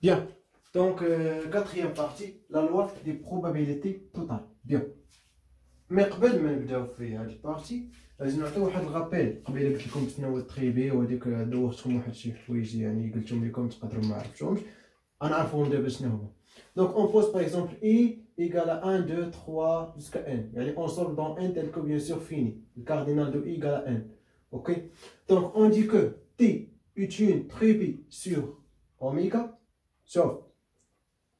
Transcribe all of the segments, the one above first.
Bien. Donc, quatrième partie, la loi des probabilités totales. Bien. Mais قبل ما نبداو في هذه البارتي لازم نعطيو واحد الغابيل. قبيله قلت لكم شنو هو التريبي وهذيك دوختكم واحد شي حوايج يعني قلتهم لكم تقدروا ما عرفتوهمش. انا عارفهم دابا شنو هما. Donc on pose par exemple i égale à 1, 2, 3 jusqu'à n. يعني on sort dans n tel que bien sûr fini. Le cardinal de i égale à n. Ok. Donc on dit que t est une trébi sur oméga. Sauf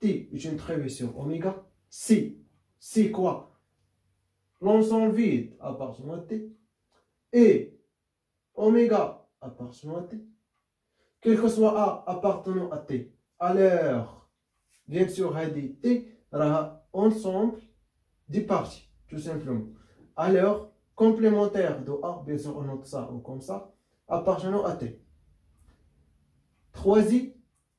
t est une trébi sur oméga. Si quoi? L'ensemble vide appartenant à t et oméga appartenant à t, quel que soit a appartenant à t. Alors, bien sûr, t sera ensemble des parties, tout simplement. Alors, complémentaire de a, bien sûr, on note ça ou comme ça, appartenant à t. 3i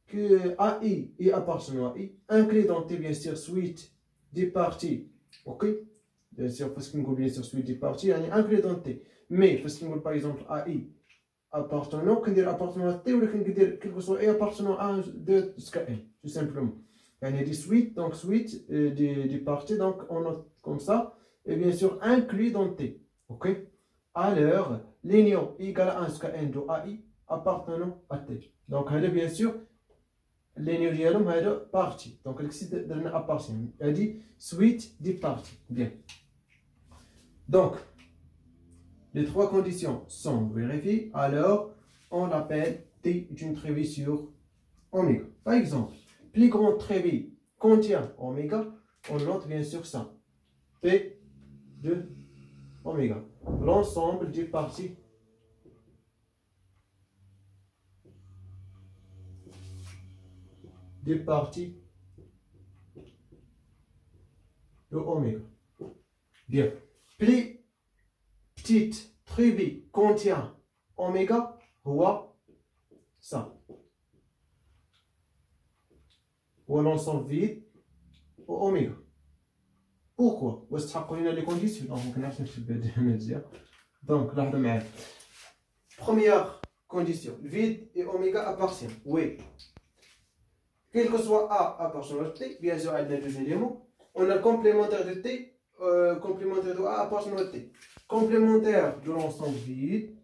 que ai et appartenant à i, inclus dans t, bien sûr, suite des parties. Ok? Bien sûr, parce qu'on bien sûr suite des parties, on est inclus dans t. Mais, parce qu'on par exemple ai appartenant, qu'on dit appartenant à t, ou qu'on dit quelque chose est appartenant à 1, 2, jusqu'à n, tout simplement. Il y a des suites, donc suite des parties, donc on note comme ça, et bien sûr inclus dans t. Ok? Alors, l'union égale à 1 jusqu'à n de ai appartenant à t. Donc, elle est bien sûr l'union ديالهم هذا partie. Donc, elle درنا appartient. Elle dit suite des parties. Bien. Donc, les trois conditions sont vérifiées, alors on l'appelle t est une trévis sur oméga. Par exemple, plus grand trévis contient oméga, on note bien sûr ça. P de oméga. L'ensemble des parties de oméga. Bien. Plus petite trévis contient oméga, ou ça. Ou l'ensemble vide au oméga. Pourquoi? واستحقوا لنا les conditions. Donc, لاحظوا معايا. Première condition, vide et oméga appartient. Oui. Quel que soit a appartenant à t, bien sûr, il y a deux éléments. On a le complémentaire de t, complémentaire de a appartenant à t. Complémentaire de l'ensemble vide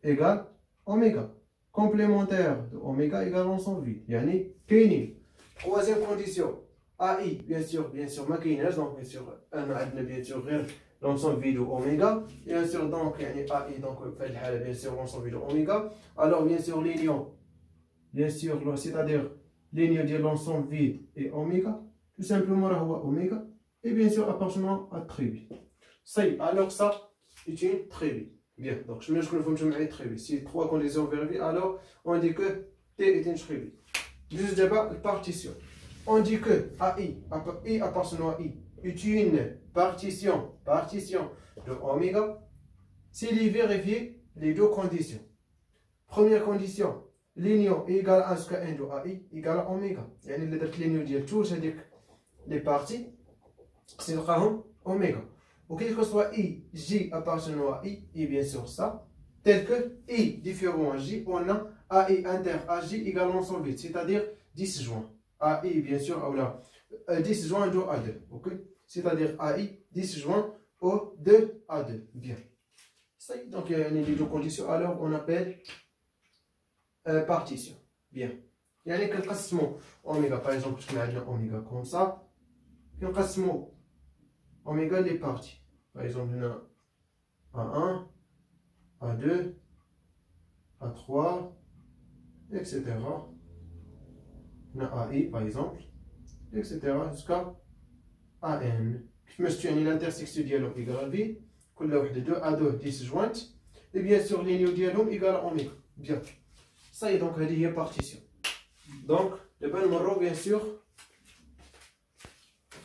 égale oméga. Complémentaire de oméga égale l'ensemble vide. Yani pénible. Troisième condition, ai, bien sûr, maquinage, donc bien sûr, on a bien sûr l'ensemble vide de oméga. Bien sûr, donc, yani ai, donc, bien sûr, l'ensemble vide de oméga. Alors, bien sûr, l'union, bien sûr, c'est-à-dire l'union de l'ensemble vide et oméga, tout simplement, oméga, et bien sûr, appartenant à trévis. Alors, ça est une trévis. Bien, donc je me dis que trévis. Si trois conditions vérifiées, alors on dit que t est une trévis. Juste d'abord, partition. On dit que ai appartenant à i est une partition de oméga s'il y vérifie les deux conditions. Première condition, l'union égale à 1 jusqu'à n de ai égale à oméga. يعني اللي درت l'union ديال tous هذيك les parties سنلقاهم oméga. Ou quel que soit i, j appartenant à i, et bien sûr ça, tel que i différent à j, on a ai inter à j égale l'ensemble vide, c'est-à-dire 10 joints. ai bien sûr, ou là, 10 joints de a2, ok? C'est-à-dire ai 10 joints au 2 a2, bien. Ça, donc il y a les deux conditions, alors on appelle partition, bien. Il y a les كنقسموا oméga, par exemple, je mets oméga comme ça, كنقسموا oméga les parties. Par exemple, on a A1, A2, A3, etc. On a AI, par exemple, etc. jusqu'à AN. Je me suis dit l'intersection dialogue égale à V. كل واحدة 2 A2 10 jointes. Et bien sûr, l'union dialogue égale à oméga. Bien. Ça y est, donc, il y a partition. Donc, le bon numéro, bien sûr.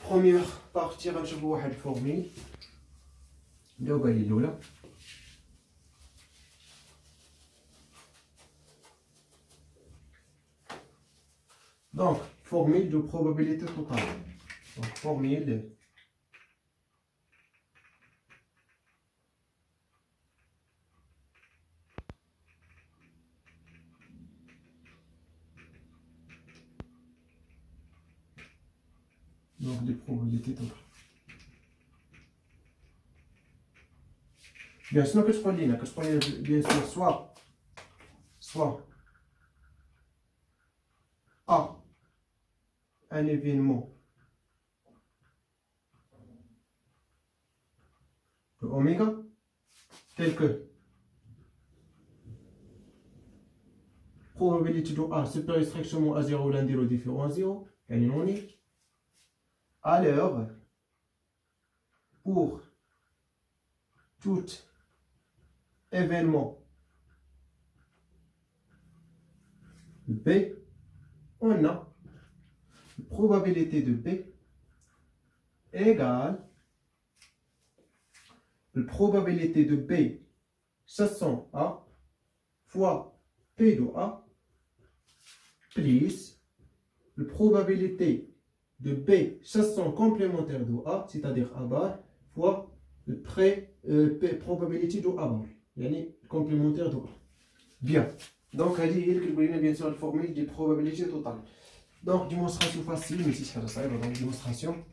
Première partie, on va voir une formule. Donc, formule de probabilité totale. Donc, formule des probabilités totales. Bien, sinon, qu'est-ce qu'on dit là? Qu'est-ce qu'on dit? Bien sûr, soit A, un événement de oméga, tel que probabilité de A supérieure strictement à 0 ou l'un des différents à 0, et non unique. Alors, pour tout événement B, on a la probabilité de B égale la probabilité de B chassant A fois P de A plus la probabilité de B chassant complémentaire de A, c'est-à-dire A bar, fois la probabilité de A bar, yani complémentaire de A. Bien. Donc, elle dit qu'il bien sûr la formule des probabilités totales. Donc, démonstration facile, mais si c'est ça, donc démonstration.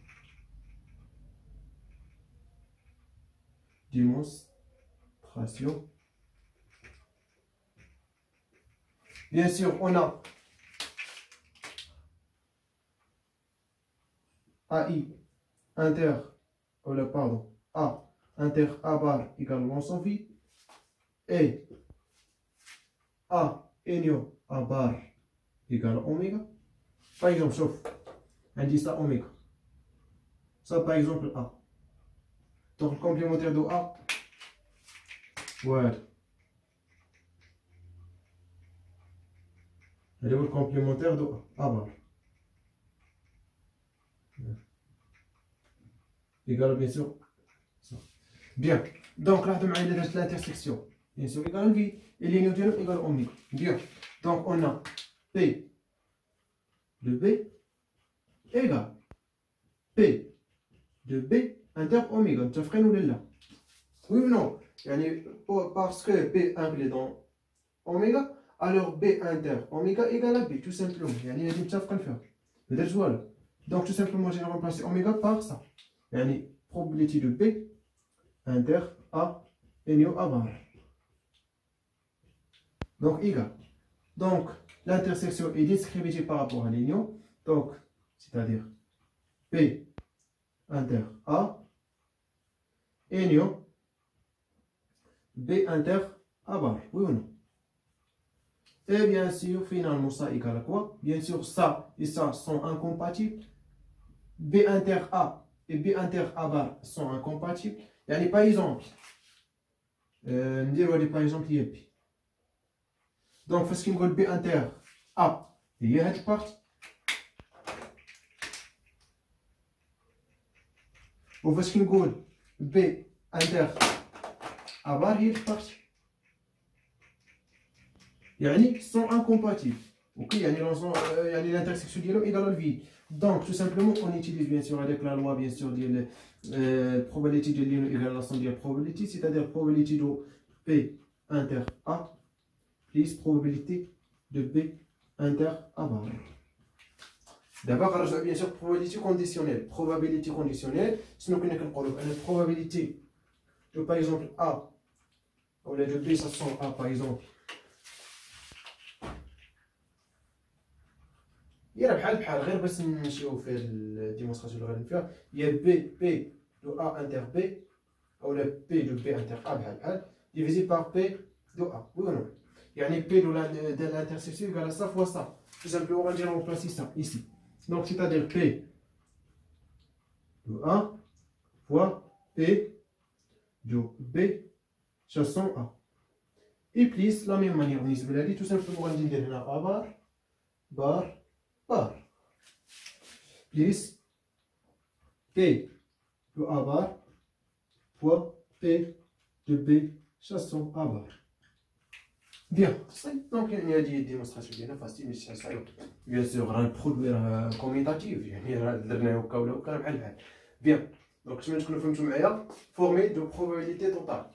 Bien sûr, on a AI inter, pardon, A inter A bar égale l'ensemble vide et A union A bar égale oméga. Par exemple, sauf, on dit ça oméga. Ça, par exemple, A. Donc, le complémentaire de A, voilà. Et le complémentaire de A bar. Égal, bien sûr, ça. Bien. Donc, là, on a l'intersection. Bien sûr, égal V. Et l'union égale oméga. Bien. Donc, on a P de B égale P de B inter oméga. Tu ferais nous là. Oui ou non? Parce que P inclus dans oméga, alors B inter oméga égale à B, tout simplement. Il y a des choses qu'on fait. Voilà. Donc, tout simplement, j'ai remplacé oméga par ça. Il y a une probabilité de B inter A union A bar. Donc, égal. Donc, l'intersection est discriminée par rapport à l'union. Donc, c'est-à-dire P inter A union B inter A bar. Oui ou non? Et bien sûr, finalement, ça égale à quoi? Bien sûr, ça et ça sont incompatibles. B inter A et B inter A bar sont incompatibles. Il y a des par exemple. Par exemple, il y donc, parce qu'il me dit B inter A, il y a cette partie. Ou parce qu'il me dit B inter A bar, il y a cette partie. Ils sont incompatibles. Ok, il y a l'intersection égale au vide. Donc, tout simplement, on utilise bien sûr avec la loi, bien sûr, de probabilité de l'union égale l'ensemble de probabilité, c'est-à-dire probabilité de P inter A plus probabilité de B inter A bar. D'abord, alors, bien sûr, probabilité conditionnelle. Probabilité conditionnelle, sinon, on a une probabilité de, par exemple, A, ou de B, ça sent A, par exemple. Il y a غير بس نمشيو في الديمونستراسيون اللي غادي فيها هي بي دو A inter B ou la P de B inter A بحال divisé par P de A. Oui ou non? يعني P de l'intersection égale à ça fois ça. Tout simplement, on va dire remplacer ça ici. Donc, c'est-à-dire P de A fois P de B chassant A. Et plus, la même manière, on dit tout simplement, on va dire A bar, bar, bar. Plus P de A bar fois P de B chassant A bar. Bien, donc il y a des démonstrations bien faciles, mais c'est ça. Bien sûr, un produit commutatif, bien, donc je vais vous former de probabilité totale.